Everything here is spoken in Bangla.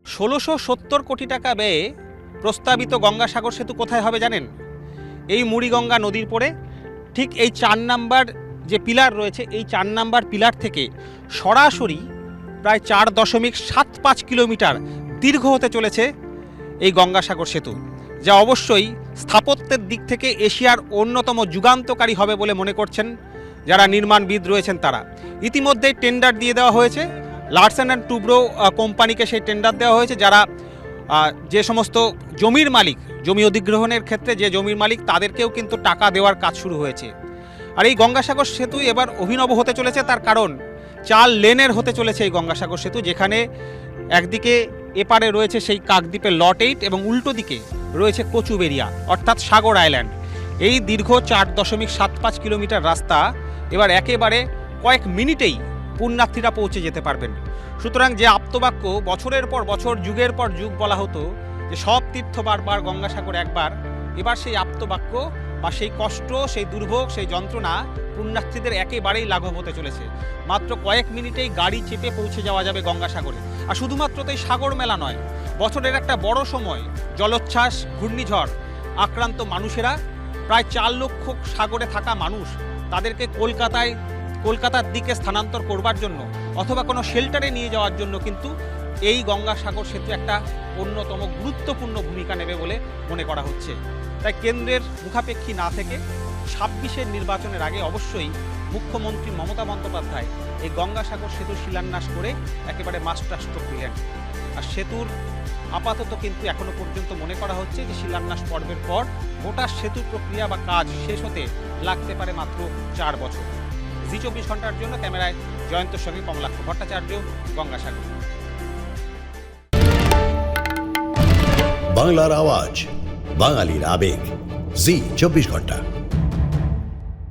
১৬৭০ কোটি টাকা ব্যয়ে প্রস্তাবিত গঙ্গাসাগর সেতু কোথায় হবে জানেন? এই মুড়িগঙ্গা নদীর পরে ঠিক এই ৪ নাম্বার যে পিলার রয়েছে, এই ৪ নাম্বার পিলার থেকে সরাসরি প্রায় ৪.৭৫ কিলোমিটার দীর্ঘ হতে চলেছে এই গঙ্গাসাগর সেতু, যা অবশ্যই স্থাপত্যের দিক থেকে এশিয়ার অন্যতম যুগান্তকারী হবে বলে মনে করছেন যারা নির্মাণবিদ রয়েছেন তারা। ইতিমধ্যেই টেন্ডার দিয়ে দেওয়া হয়েছে, লার্সেন অ্যান্ড টুব্রো কোম্পানিকে সেই টেন্ডার দেওয়া হয়েছে, যারা যে সমস্ত জমির মালিক, জমি অধিগ্রহণের ক্ষেত্রে যে জমির মালিক তাদেরকেও কিন্তু টাকা দেওয়ার কাজ শুরু হয়েছে। আর এই গঙ্গাসাগর সেতু এবার অভিনব হতে চলেছে, তার কারণ ৪ লেনের হতে চলেছে এই গঙ্গাসাগর সেতু, যেখানে একদিকে এপারে রয়েছে সেই কাকদ্বীপের লট 8 এবং উল্টো দিকে রয়েছে কচুবেরিয়া অর্থাৎ সাগর আইল্যান্ড। এই দীর্ঘ ৪.৭৫ কিলোমিটার রাস্তা এবার একেবারে কয়েক মিনিটেই পুণ্যার্থীরা পৌঁছে যেতে পারবেন। সুতরাং যে আপ্তবাক্য বছরের পর বছর, যুগের পর যুগ বলা হতো যে সব তীর্থ বারবার গঙ্গাসাগর একবার, এবার সেই আপ্তবাক্য বা সেই কষ্ট, সেই দুর্ভোগ, সেই যন্ত্রণা পুণ্যার্থীদের একেবারেই লাঘব হতে চলেছে। মাত্র কয়েক মিনিটেই গাড়ি চেপে পৌঁছে যাওয়া যাবে গঙ্গাসাগরে। আর শুধুমাত্র তো এই সাগর মেলা নয়, বছরের একটা বড় সময় জলোচ্ছ্বাস, ঘূর্ণিঝড় আক্রান্ত মানুষেরা, প্রায় ৪ লক্ষ সাগরে থাকা মানুষ, তাদেরকে কলকাতার দিকে স্থানান্তর করবার জন্য অথবা কোনো শেল্টারে নিয়ে যাওয়ার জন্য কিন্তু এই গঙ্গাসাগর সেতু একটা অন্যতম গুরুত্বপূর্ণ ভূমিকা নেবে বলে মনে করা হচ্ছে। তাই কেন্দ্রের মুখাপেক্ষী না থেকে ২৬-এর নির্বাচনের আগে অবশ্যই মুখ্যমন্ত্রী মমতা বন্দ্যোপাধ্যায় এই গঙ্গাসাগর সেতু শিলান্যাস করে একেবারে মাস্টার স্ট্রোক দিলেন। আর সেতুর আপাতত কিন্তু এখনো পর্যন্ত মনে করা হচ্ছে যে শিলান্যাস পর্বের পর গোটা সেতু প্রক্রিয়া বা কাজ শেষ হতে লাগতে পারে মাত্র ৪ বছর। জি ২৪ ঘন্টার জন্য ক্যামেরায় জয়ন্তর সঙ্গে কমলাক্ষ ভট্টাচার্য, গঙ্গাসাগর। বাংলার আওয়াজ, বাঙালির আবেগ, জি ২৪ ঘন্টা।